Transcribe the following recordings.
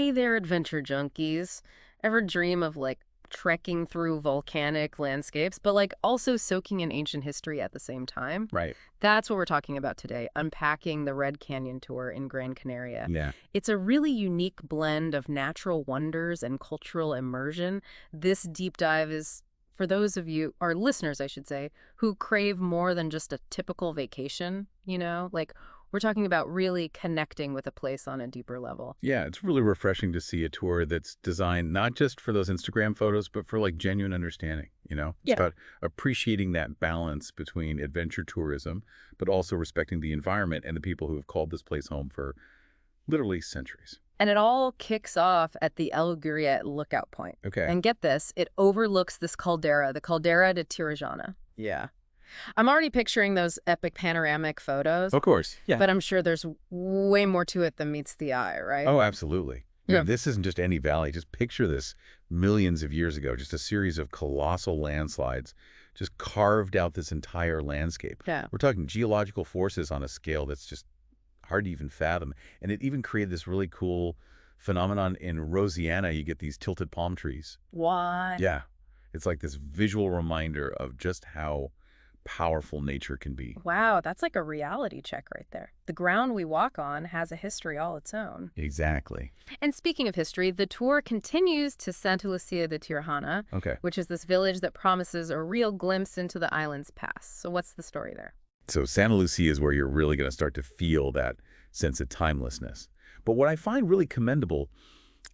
Hey there, adventure junkies. Ever dream of trekking through volcanic landscapes, but also soaking in ancient history at the same time? Right. That's what we're talking about today, unpacking the Red Canyon tour in Gran Canaria. Yeah. It's a really unique blend of natural wonders and cultural immersion. This deep dive is for those of you, our listeners, I should say, who crave more than just a typical vacation, we're talking about really connecting with a place on a deeper level. Yeah, it's really refreshing to see a tour that's designed not just for those Instagram photos, but for genuine understanding. It's Yeah. about appreciating that balance between adventure tourism, but also respecting the environment and the people who have called this place home for literally centuries. And it all kicks off at the Guriete Lookout point. Okay. And get this, it overlooks this caldera, the Caldera de Tirajana. Yeah. I'm already picturing those epic panoramic photos, Of course. Yeah. but I'm sure there's way more to it than meets the eye, right? Oh, absolutely. Yeah. This isn't just any valley. Just picture this millions of years ago, just a series of colossal landslides just carved out this entire landscape. Yeah. We're talking geological forces on a scale that's just hard to even fathom. And it even created this really cool phenomenon in Rosiana. You get these tilted palm trees. What? Yeah. It's like this visual reminder of just how powerful nature can be. Wow, that's like a reality check right there. The ground we walk on has a history all its own. Exactly. And speaking of history, the tour continues to Santa Lucía de Tirajana, Okay. which is this village that promises a real glimpse into the island's past. So what's the story there? So Santa Lucia is where you're really going to start to feel that sense of timelessness. But what I find really commendable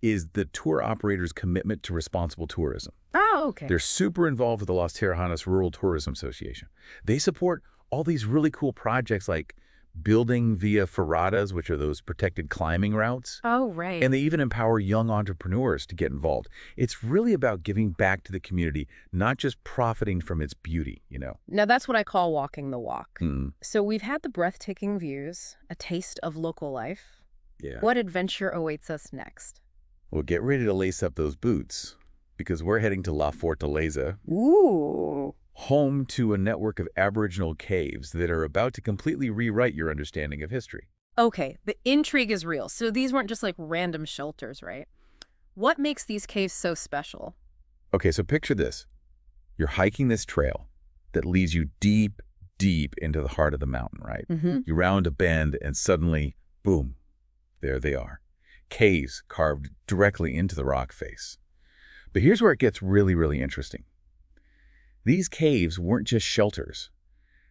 is the tour operator's commitment to responsible tourism. Oh, okay. They're super involved with the Las Tirajanas Rural Tourism Association. They support all these really cool projects like building via ferradas, which are those protected climbing routes. Oh, right. And they even empower young entrepreneurs to get involved. It's really about giving back to the community, not just profiting from its beauty. Now, that's what I call walking the walk. Mm, So we've had the breathtaking views, a taste of local life. yeah. What adventure awaits us next? Well, get ready to lace up those boots because we're heading to La Fortaleza, Ooh. home to a network of Aboriginal caves that are about to completely rewrite your understanding of history. Okay, the intrigue is real. So these weren't just random shelters, right? What makes these caves so special? Okay, so picture this. You're hiking this trail that leads you deep, deep into the heart of the mountain, right? Mm-hmm. You round a bend and suddenly, boom, there they are. Caves carved directly into the rock face. But here's where it gets really, really interesting. These caves weren't just shelters.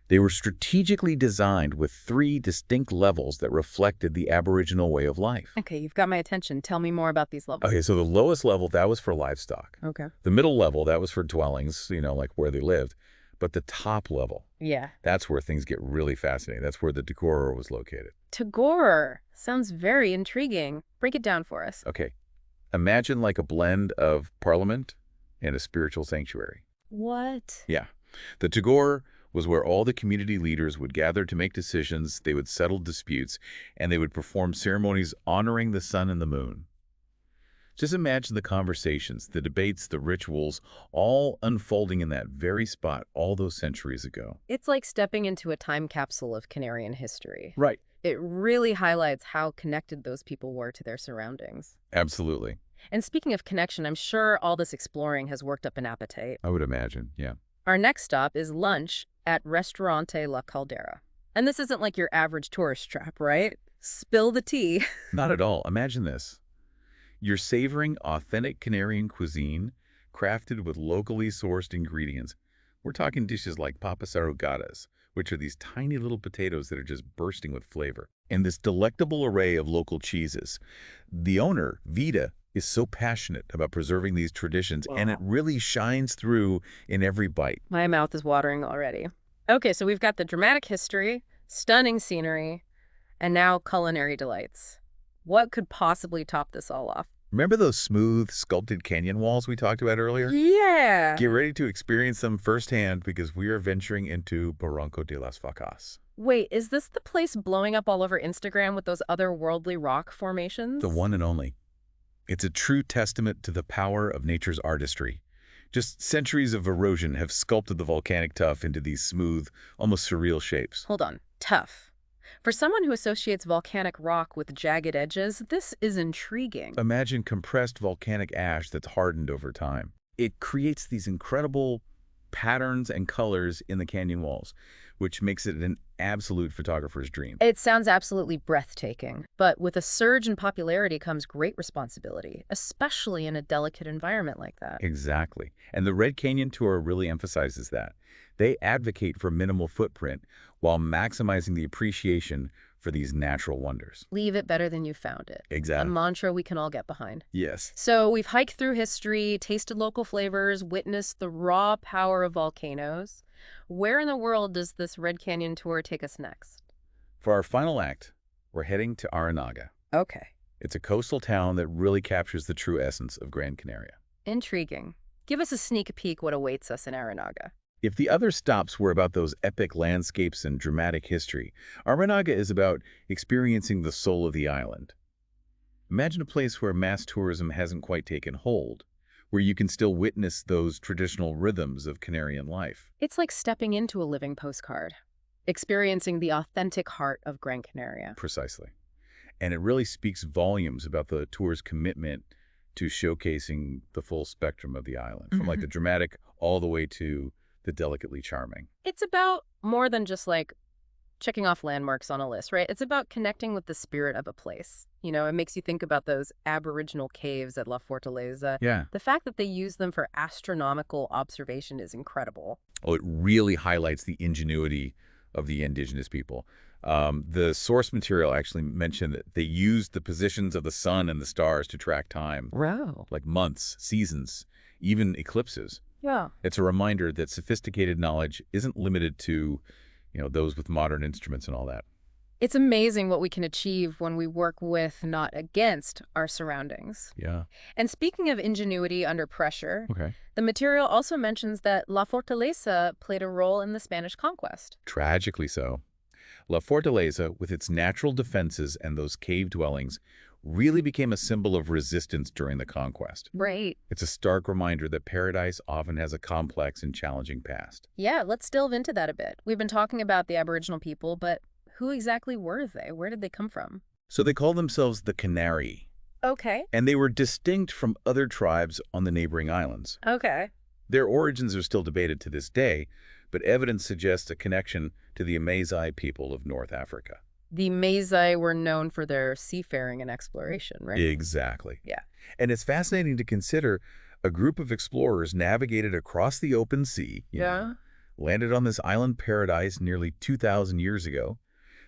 They were strategically designed with 3 distinct levels that reflected the Aboriginal way of life. Okay, you've got my attention. Tell me more about these levels. Okay, so the lowest level, that was for livestock. Okay. The middle level, that was for dwellings, like where they lived. But the top level, Yeah. that's where things get really fascinating. That's where the Tagora was located. Tagore. Sounds very intriguing. Break it down for us. Okay, imagine like a blend of parliament and a spiritual sanctuary. What? Yeah, the Tagore was where all the community leaders would gather to make decisions, they would settle disputes, and they would perform ceremonies honoring the sun and the moon. Just imagine the conversations, the debates, the rituals, all unfolding in that very spot all those centuries ago. It's like stepping into a time capsule of Canarian history. Right. It really highlights how connected those people were to their surroundings. Absolutely. And speaking of connection, I'm sure all this exploring has worked up an appetite. I would imagine, yeah. Our next stop is lunch at Restaurante La Caldera. And this isn't like your average tourist trap, right? Spill the tea. Not at all. Imagine this. You're savoring authentic Canarian cuisine crafted with locally sourced ingredients. We're talking dishes like papas arrugadas, which are these tiny little potatoes that are just bursting with flavor, and this delectable array of local cheeses. The owner, Vida, is so passionate about preserving these traditions, and it really shines through in every bite. My mouth is watering already. Okay, so we've got the dramatic history, stunning scenery, and now culinary delights. What could possibly top this all off? Remember those smooth, sculpted canyon walls we talked about earlier? Yeah. Get ready to experience them firsthand because we are venturing into Barranco de Las Vacas. Wait, is this the place blowing up all over Instagram with those otherworldly rock formations? The one and only. It's a true testament to the power of nature's artistry. Just centuries of erosion have sculpted the volcanic tuff into these smooth, almost surreal shapes. Hold on. Tough. For someone who associates volcanic rock with jagged edges, this is intriguing. Imagine compressed volcanic ash that's hardened over time. It creates these incredible patterns and colors in the canyon walls, which makes it an absolute photographer's dream. It sounds absolutely breathtaking, but with a surge in popularity comes great responsibility, especially in a delicate environment like that. Exactly. And the Red Canyon Tour really emphasizes that. They advocate for minimal footprint while maximizing the appreciation for these natural wonders. Leave it better than you found it. A Exactly. mantra we can all get behind. Yes. So we've hiked through history, tasted local flavors, witnessed the raw power of volcanoes. Where in the world does this Red Canyon tour take us next? For our final act, we're heading to Arinaga. Okay. It's a coastal town that really captures the true essence of Gran Canaria. Intriguing. Give us a sneak peek what awaits us in Arinaga. If the other stops were about those epic landscapes and dramatic history, Arinaga is about experiencing the soul of the island. Imagine a place where mass tourism hasn't quite taken hold, where you can still witness those traditional rhythms of Canarian life. It's like stepping into a living postcard, experiencing the authentic heart of Gran Canaria. Precisely. And it really speaks volumes about the tour's commitment to showcasing the full spectrum of the island, from like the dramatic all the way to the delicately charming. It's about more than just like checking off landmarks on a list, right? It's about connecting with the spirit of a place. You know, it makes you think about those Aboriginal caves at La Fortaleza. Yeah. The fact that they use them for astronomical observation is incredible. Oh, it really highlights the ingenuity of the indigenous people. The source material actually mentioned that they used the positions of the sun and the stars to track time, Wow. like months, seasons, even eclipses. Yeah. It's a reminder that sophisticated knowledge isn't limited to, those with modern instruments and all that. It's amazing what we can achieve when we work with, not against, our surroundings. Yeah. And speaking of ingenuity under pressure, Okay. the material also mentions that La Fortaleza played a role in the Spanish conquest. Tragically so. La Fortaleza, with its natural defenses and those cave dwellings, really became a symbol of resistance during the conquest. Right. It's a stark reminder that paradise often has a complex and challenging past. Yeah, let's delve into that a bit. We've been talking about the Aboriginal people, but who exactly were they? Where did they come from? So they call themselves the Canary, Okay. and they were distinct from other tribes on the neighboring islands. Okay. Their origins are still debated to this day, but evidence suggests a connection to the Amazigh people of North Africa. The Mazai were known for their seafaring and exploration, right? Exactly. Yeah. And it's fascinating to consider a group of explorers navigated across the open sea, landed on this island paradise nearly 2,000 years ago.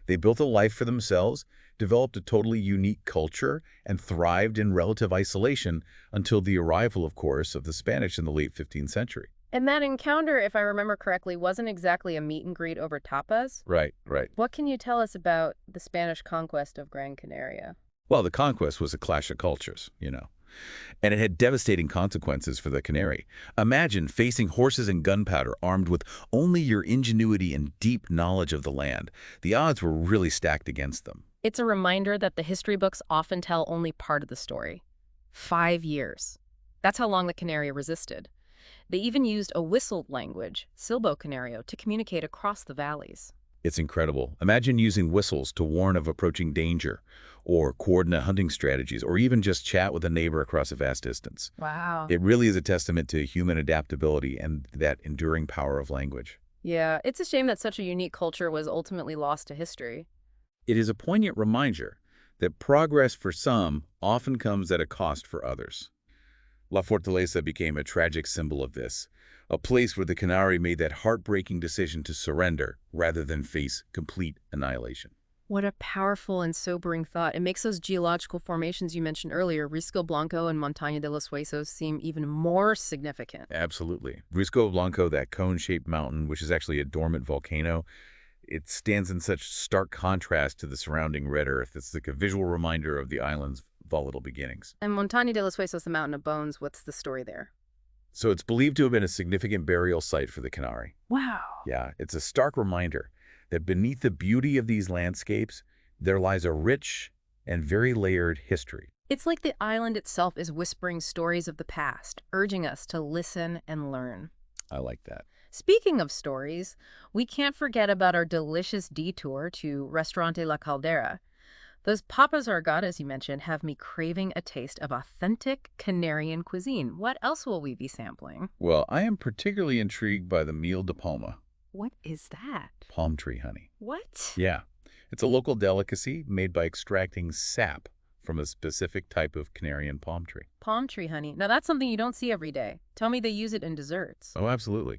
They built a life for themselves, developed a totally unique culture, and thrived in relative isolation until the arrival, of course, of the Spanish in the late 15th century. And that encounter, if I remember correctly, wasn't exactly a meet and greet over tapas. Right, right. What can you tell us about the Spanish conquest of Gran Canaria? Well, the conquest was a clash of cultures, and it had devastating consequences for the Canary. Imagine facing horses and gunpowder armed with only your ingenuity and deep knowledge of the land. The odds were really stacked against them. It's a reminder that the history books often tell only part of the story. 5 years. That's how long the Canary resisted. They even used a whistled language, Silbo Canario, to communicate across the valleys. It's incredible. Imagine using whistles to warn of approaching danger, or coordinate hunting strategies, or even just chat with a neighbor across a vast distance. Wow. It really is a testament to human adaptability and that enduring power of language. Yeah, it's a shame that such a unique culture was ultimately lost to history. It is a poignant reminder that progress for some often comes at a cost for others. La Fortaleza became a tragic symbol of this, a place where the Canary made that heartbreaking decision to surrender rather than face complete annihilation. What a powerful and sobering thought. It makes those geological formations you mentioned earlier, Risco Blanco and Montaña de los Huesos, seem even more significant. Absolutely. Risco Blanco, that cone-shaped mountain, which is actually a dormant volcano, it stands in such stark contrast to the surrounding red earth. It's like a visual reminder of the island's volatile beginnings. And Montaña de los Huesos, the Mountain of Bones, what's the story there? So it's believed to have been a significant burial site for the Canary. Wow. Yeah, it's a stark reminder that beneath the beauty of these landscapes, there lies a rich and very layered history. It's like the island itself is whispering stories of the past, urging us to listen and learn. I like that. Speaking of stories, we can't forget about our delicious detour to Restaurante La Caldera. Those papas argadas you mentioned have me craving a taste of authentic Canarian cuisine. What else will we be sampling? Well, I am particularly intrigued by the miel de palma, What is that? palm tree honey. What? Yeah, it's a local delicacy made by extracting sap from a specific type of Canarian palm tree. Palm tree honey. Now that's something you don't see every day. Tell me they use it in desserts. Oh, absolutely.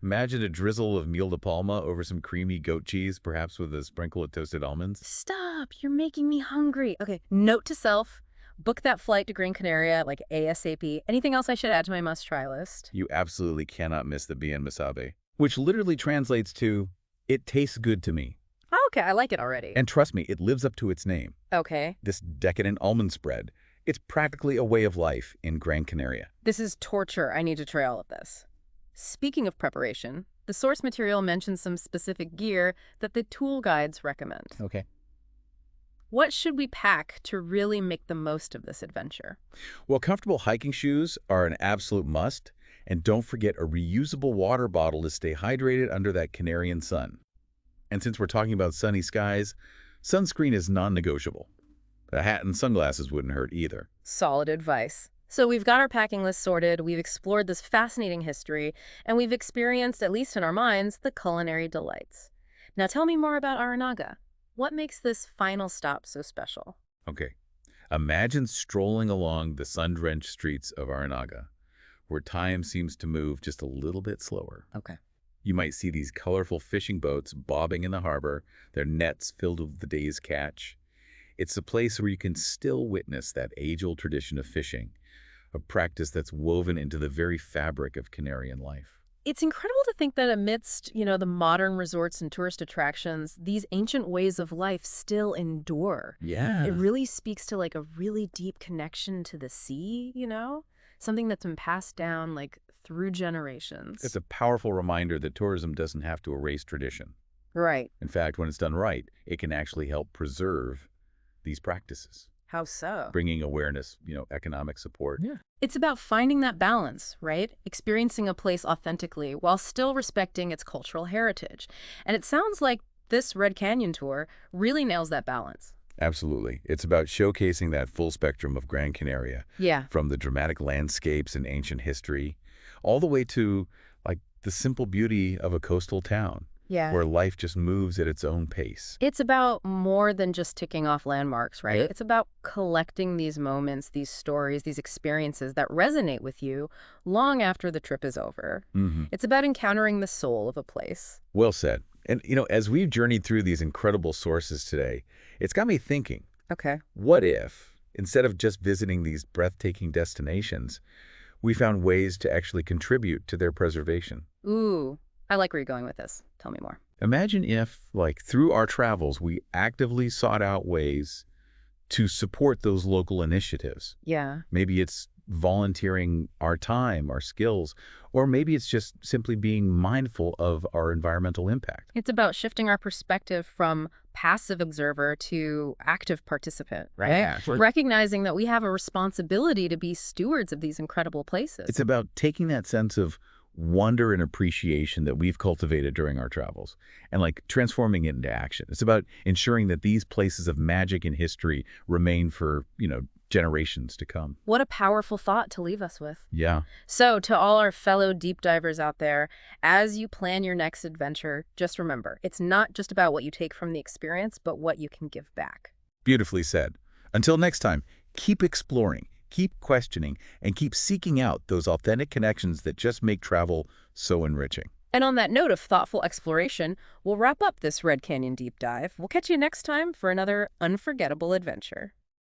Imagine a drizzle of miel de palma over some creamy goat cheese, perhaps with a sprinkle of toasted almonds. Stop, you're making me hungry. Okay, note to self, book that flight to Gran Canaria like ASAP. Anything else I should add to my must-try list? You absolutely cannot miss the bien masabe, which literally translates to, it tastes good to me. Oh, okay, I like it already. And trust me, it lives up to its name. Okay. This decadent almond spread, it's practically a way of life in Gran Canaria. This is torture. I need to try all of this. Speaking of preparation, the source material mentions some specific gear that the tool guides recommend. Okay. What should we pack to really make the most of this adventure? Well, comfortable hiking shoes are an absolute must, and don't forget a reusable water bottle to stay hydrated under that Canarian sun. And since we're talking about sunny skies, sunscreen is non-negotiable. A hat and sunglasses wouldn't hurt either. Solid advice. So we've got our packing list sorted, we've explored this fascinating history, and we've experienced, at least in our minds, the culinary delights. Now tell me more about Arinaga. What makes this final stop so special? Okay, imagine strolling along the sun-drenched streets of Arinaga, where time seems to move just a little bit slower. Okay. You might see these colorful fishing boats bobbing in the harbor, their nets filled with the day's catch. It's a place where you can still witness that age-old tradition of fishing, a practice that's woven into the very fabric of Canarian life. It's incredible to think that amidst, the modern resorts and tourist attractions, these ancient ways of life still endure. Yeah. It really speaks to like a really deep connection to the sea, something that's been passed down like through generations. It's a powerful reminder that tourism doesn't have to erase tradition. Right. In fact, when it's done right, it can actually help preserve these practices, How so? bringing awareness, economic support. Yeah. It's about finding that balance, right? Experiencing a place authentically while still respecting its cultural heritage. And it sounds like this Red Canyon tour really nails that balance. Absolutely. It's about showcasing that full spectrum of Gran Canaria, Yeah. from the dramatic landscapes and ancient history, all the way to, like, the simple beauty of a coastal town, Yeah. where life just moves at its own pace. It's about more than just ticking off landmarks, right? Yeah. It's about collecting these moments, these stories, these experiences that resonate with you long after the trip is over. It's about encountering the soul of a place. Well said. And, as we've journeyed through these incredible sources today, it's got me thinking, Okay. what if, instead of just visiting these breathtaking destinations, we found ways to actually contribute to their preservation? Ooh, I like where you're going with this. Tell me more. Imagine if, through our travels, we actively sought out ways to support those local initiatives. Yeah. Maybe it's volunteering our time, our skills, or maybe it's just simply being mindful of our environmental impact. It's about shifting our perspective from passive observer to active participant, right? Yeah. Recognizing that we have a responsibility to be stewards of these incredible places. It's about taking that sense of wonder and appreciation that we've cultivated during our travels and transforming it into action. It's about ensuring that these places of magic and history remain for, generations to come. What a powerful thought to leave us with. Yeah. So, to all our fellow deep divers out there, as you plan your next adventure, just remember, it's not just about what you take from the experience, but what you can give back. Beautifully said. Until next time, keep exploring, keep questioning, and keep seeking out those authentic connections that just make travel so enriching. And on that note of thoughtful exploration, we'll wrap up this Red Canyon deep dive. We'll catch you next time for another unforgettable adventure.